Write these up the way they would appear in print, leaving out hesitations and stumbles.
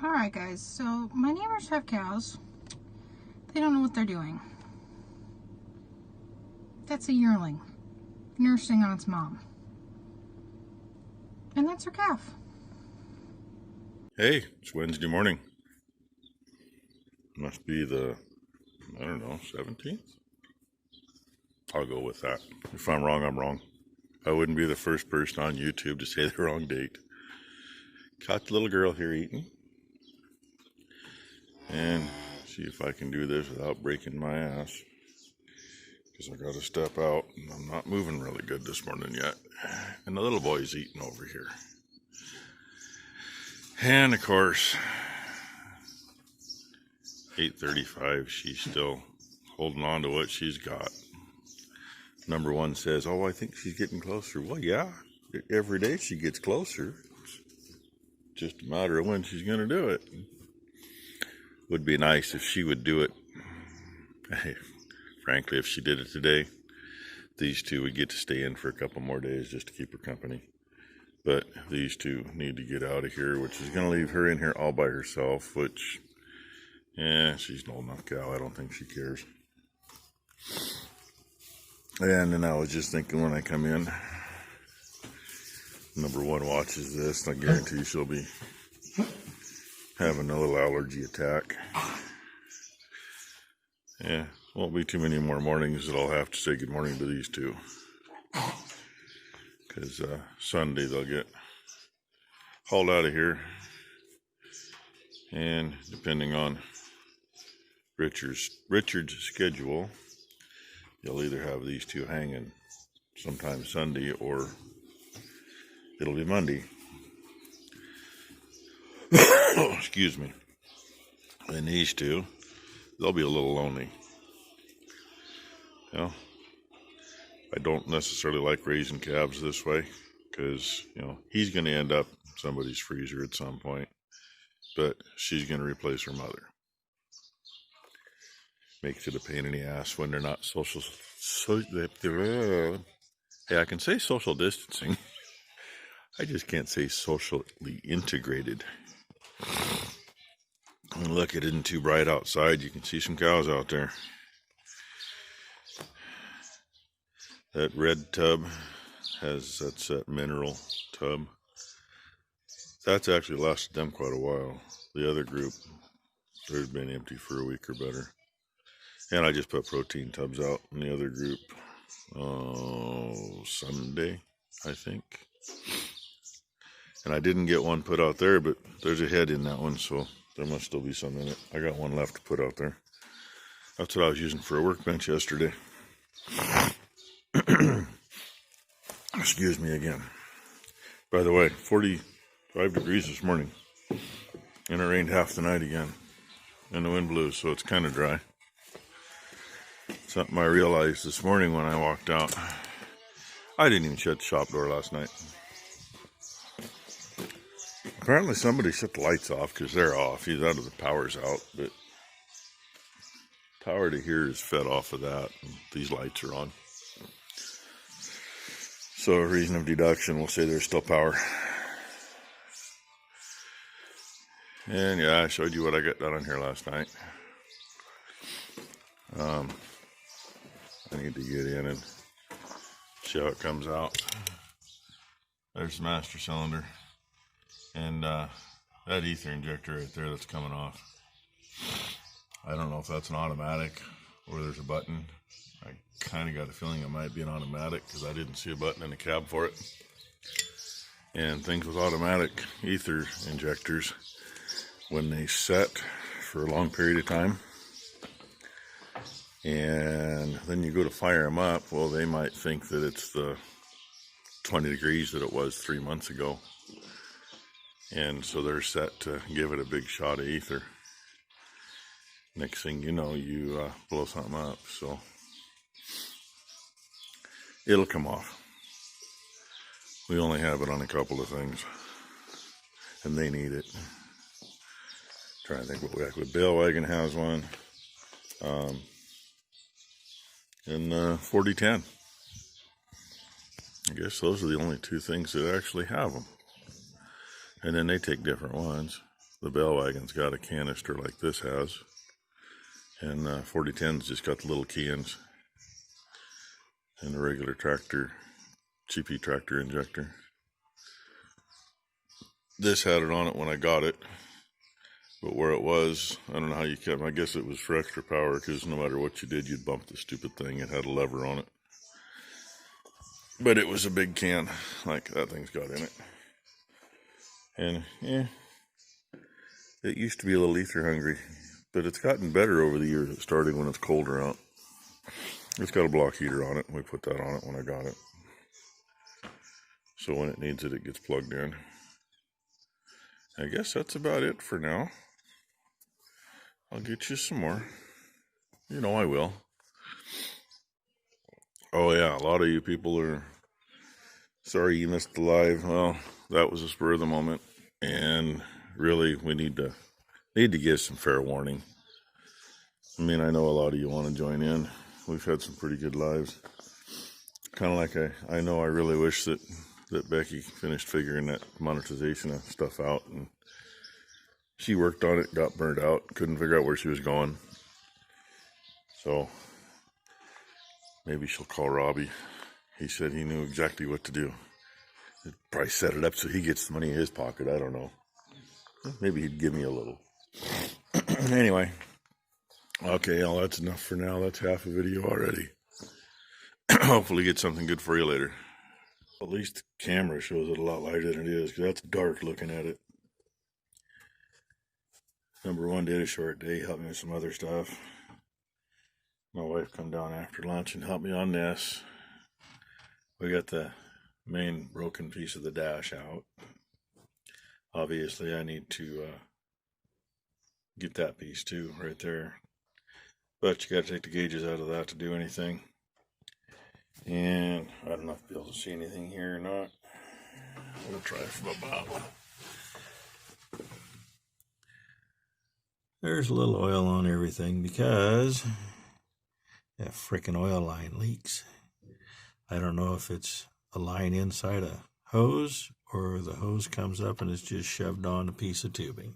Alright guys, so my neighbors have cows. They don't know what they're doing. That's a yearling nursing on its mom. And that's her calf. Hey, it's Wednesday morning. Must be the, 17th? I'll go with that. If I'm wrong, I'm wrong. I wouldn't be the first person on YouTube to say the wrong date. Caught the little girl here eating. And see if I can do this without breaking my ass. Because I gotta step out and I'm not moving really good this morning yet. And the little boy's eating over here. And of course, 8:35, she's still holding on to what she's got. Number one says, oh, I think she's getting closer. Well, yeah, every day she gets closer. It's just a matter of when she's going to do it. Would be nice if she would do it. Hey, frankly, if she did it today, these two would get to stay in for a couple more days just to keep her company. But these two need to get out of here, which is going to leave her in here all by herself, which, yeah, she's an old enough cow. I don't think she cares. And then I was just thinking when I come in, number one watches this, I guarantee she'll be having a little allergy attack. Yeah, won't be too many more mornings that I'll have to say good morning to these two. Because Sunday they'll get hauled out of here. And depending on Richard's schedule, you'll either have these two hanging sometime Sunday or it'll be Monday. Excuse me. And these two, they'll be a little lonely. You know, I don't necessarily like raising calves this way because, he's going to end up in somebody's freezer at some point, but she's going to replace her mother. Makes it a pain in the ass when they're not hey, I can say social distancing. I just can't say socially integrated. And look, it isn't too bright outside. You can see some cows out there. That red tub that's that mineral tub. That's actually lasted them quite a while. The other group, they've been empty for a week or better. And I just put protein tubs out in the other group Sunday, I think. And I didn't get one put out there, but there's a head in that one, so there must still be some in it. I got one left to put out there. That's what I was using for a workbench yesterday. Excuse me again. By the way, 45 degrees this morning. And it rained half the night again. And the wind blew, so it's kind of dry. Something I realized this morning when I walked out. I didn't even shut the shop door last night. Apparently somebody shut the lights off because they're off. Either that or the power's out, but power to here is fed off of that. And these lights are on. So a reason of deduction, we'll say there's still power. And yeah, I showed you what I got done on here last night. I need to get in and see how it comes out. There's the master cylinder. And that ether injector right there that's coming off. I don't know if that's an automatic or there's a button. I kind of got a feeling it might be an automatic because I didn't see a button in the cab for it. And things with automatic ether injectors, when they set for a long period of time, and then you go to fire them up, well, they might think that it's the 20 degrees that it was 3 months ago. And so they're set to give it a big shot of ether. Next thing you know, you blow something up. So it'll come off. We only have it on a couple of things. And they need it. Trying to think what we have. With Bale Wagon has one. And 4010. I guess those are the only two things that actually have them. And then they take different ones. the Bell Wagon's got a canister like this has, and 4010's just got the little key ins, and the regular tractor, cheapy tractor injector. This had it on it when I got it, but where it was, I don't know how you kept. I guess it was for extra power, because no matter what you did, you'd bump the stupid thing. It had a lever on it, but it was a big can, like that thing's got in it. And yeah, it used to be a little ether hungry, but it's gotten better over the years. It started when it's colder out. It's got a block heater on it. We put that on it when I got it, so when it needs it, it gets plugged in. I guess that's about it for now. I'll get you some more. You know I will. Oh yeah, a lot of you people are sorry you missed the live. Well, that was a spur of the moment, and really we need to give some fair warning. I mean, I know a lot of you want to join in. We've had some pretty good lives. Kind of like I know I really wish that Becky finished figuring that monetization of stuff out, and she worked on it, got burned out, couldn't figure out where she was going. So maybe she'll call Robbie. He said he knew exactly what to do. He'd probably set it up so he gets the money in his pocket. I don't know. Maybe he'd give me a little. Anyway. Okay, well, that's enough for now. That's half a video already. Hopefully get something good for you later. At least the camera shows it a lot lighter than it is, because that's dark looking at it. Number one did a short day, helped me with some other stuff. My wife come down after lunch and helped me on this. We got the main broken piece of the dash out. Obviously, I need to get that piece too, right there. But you got to take the gauges out of that to do anything. And I don't know if you'll be able to see anything here or not. We'll try from above. There's a little oil on everything because that frickin' oil line leaks. I don't know if it's a line inside a hose or the hose comes up and it's just shoved on a piece of tubing.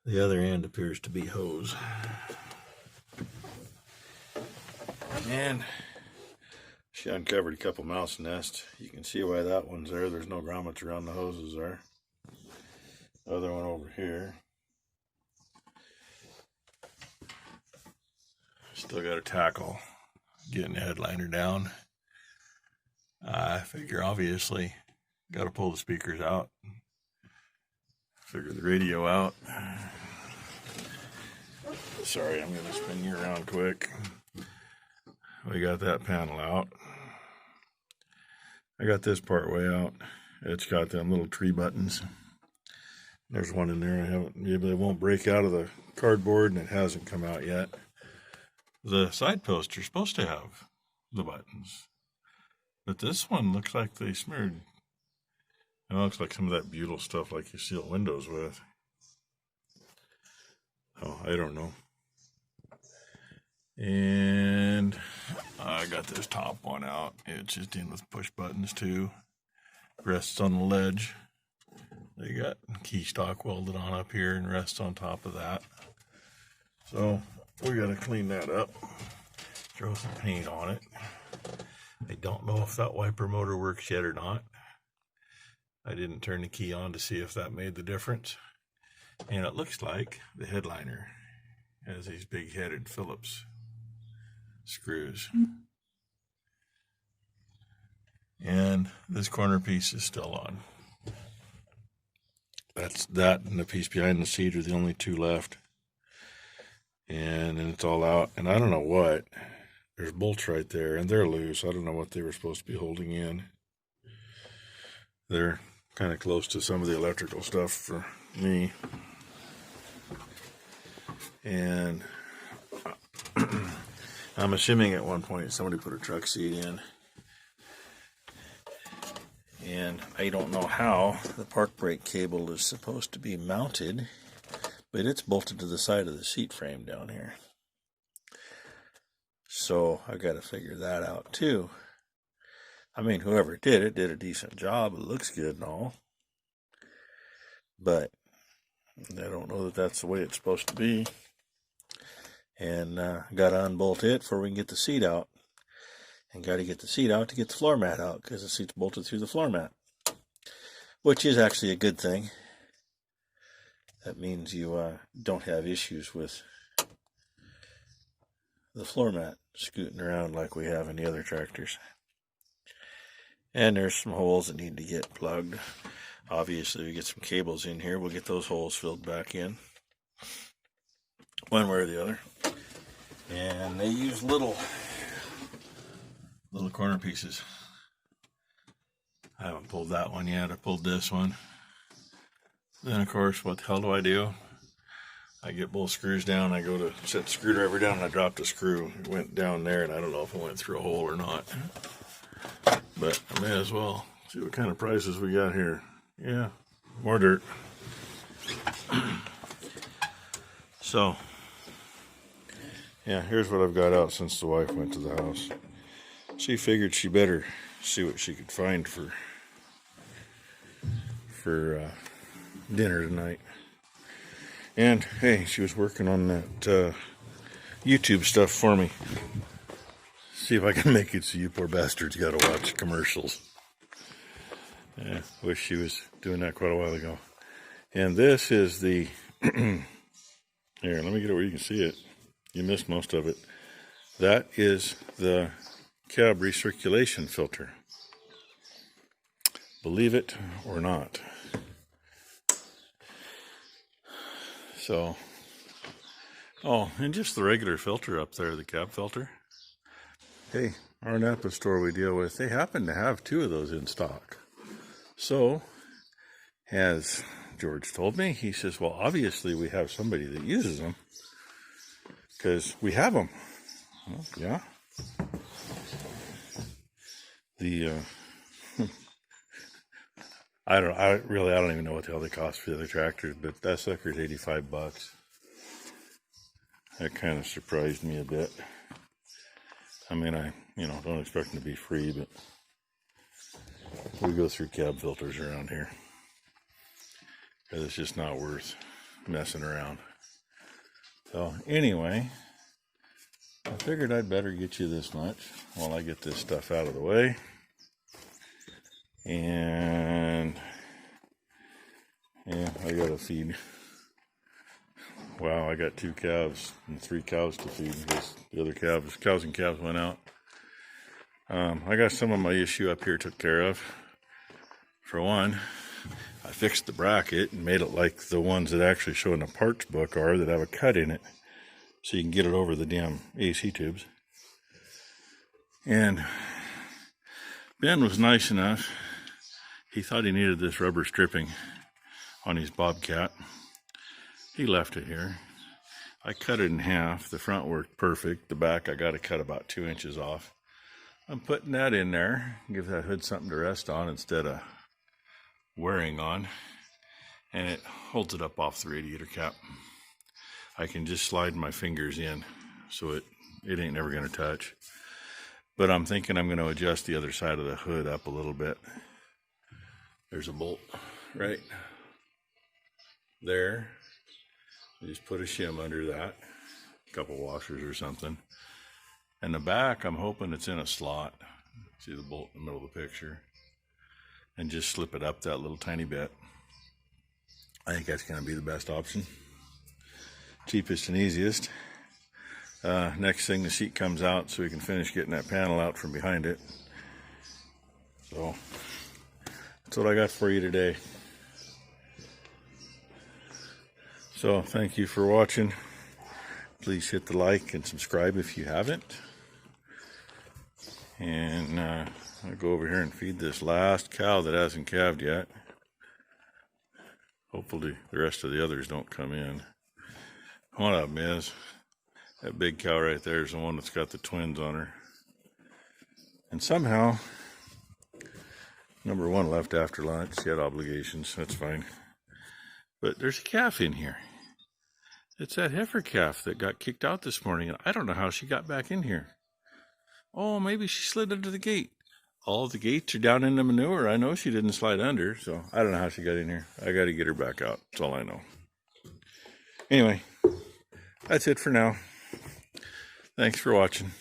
The other end appears to be hose. And she uncovered a couple mouse nests. You can see why that one's there. There's no grommets around the hoses there. The other one over here. Still got to tackle getting the headliner down. I figure obviously got to pull the speakers out. Figure the radio out. Sorry, I'm going to spin you around quick. We got that panel out. I got this part way out. It's got them little tree buttons. There's one in there. I haven't, maybe it won't break out of the cardboard, and it hasn't come out yet. The side posts are supposed to have the buttons, but this one looks like they smeared. It looks like some of that butyl stuff like you seal windows with. Oh, I don't know. And I got this top one out. It's just in with push buttons too. Rests on the ledge. They got key stock welded on up here and rests on top of that. So we got to clean that up. Throw some paint on it. I don't know if that wiper motor works yet or not. I didn't turn the key on to see if that made the difference. And it looks like the headliner has these big-headed Phillips screws. And this corner piece is still on. That's that and the piece behind the seat are the only two left. And then it's all out. And I don't know what. There's bolts right there, and they're loose. I don't know what they were supposed to be holding in. They're kind of close to some of the electrical stuff for me. And I'm assuming at one point somebody put a truck seat in. And I don't know how the park brake cable is supposed to be mounted, but it's bolted to the side of the seat frame down here. So I got to figure that out too. I mean, whoever did it did a decent job. It looks good and all. but I don't know that that's the way it's supposed to be. And got to unbolt it before we can get the seat out. And got to get the seat out to get the floor mat out, because the seat's bolted through the floor mat, which is actually a good thing. That means you don't have issues with the floor mat scooting around like we have in the other tractors. And there's some holes that need to get plugged. Obviously, we get some cables in here. We'll get those holes filled back in, one way or the other. And they use little corner pieces. I haven't pulled that one yet. I pulled this one. Then, of course, what the hell do? I get both screws down. I go to set the screwdriver down, and I dropped a screw. It went down there, and I don't know if it went through a hole or not. But I may as well see what kind of prices we got here. Yeah, more dirt. So, yeah, here's what I've got out since the wife went to the house. She figured she better see what she could find for dinner tonight. And hey, she was working on that YouTube stuff for me. See if I can make it so you poor bastards gotta watch commercials. Yeah, wish she was doing that quite a while ago. And this is the here, let me get it where you can see it. You missed most of it. That is the cab recirculation filter. Believe it or not. So, oh, and just the regular filter up there, the cab filter. Hey, our Napa store we deal with, they happen to have 2 of those in stock. So, as George told me, he says, well, obviously we have somebody that uses them, because we have them. Well, yeah. I don't even know what the hell they cost for the other tractors, but that sucker's $85. That kind of surprised me a bit. I mean, I don't expect them to be free, but we go through cab filters around here, because it's just not worth messing around. So anyway, I figured I'd better get you this much while I get this stuff out of the way. And yeah, I gotta feed. Wow, I got 2 calves and 3 cows to feed because the other cows and calves went out. I got some of my issue up here took care of. For one, I fixed the bracket and made it like the ones that actually show in the parts book are, that have a cut in it, so you can get it over the damn AC tubes. And Ben was nice enough. He thought he needed this rubber stripping on his Bobcat. He left it here. I cut it in half. The front worked perfect. The back I got to cut about 2 inches off. I'm putting that in there. Give that hood something to rest on instead of wearing on. And it holds it up off the radiator cap. I can just slide my fingers in, so it ain't never going to touch. But I'm thinking I'm going to adjust the other side of the hood up a little bit. There's a bolt right there. Just put a shim under that, a couple washers or something. And the back, I'm hoping it's in a slot. See the bolt in the middle of the picture. And just slip it up that little tiny bit. I think that's going to be the best option. Cheapest and easiest. Next thing, the seat comes out so we can finish getting that panel out from behind it. So that's what I got for you today. So thank you for watching. Please hit the like and subscribe if you haven't. And I'll go over here and feed this last cow that hasn't calved yet. Hopefully the rest of the others don't come in. One of them is. That big cow right there is the one that's got the twins on her. And somehow, number 1 left after lunch. She had obligations. That's fine. But there's a calf in here. It's that heifer calf that got kicked out this morning, and I don't know how she got back in here. Oh, maybe she slid under the gate. all the gates are down in the manure. I know she didn't slide under, so I don't know how she got in here. I got to get her back out. That's all I know. Anyway, that's it for now. Thanks for watching.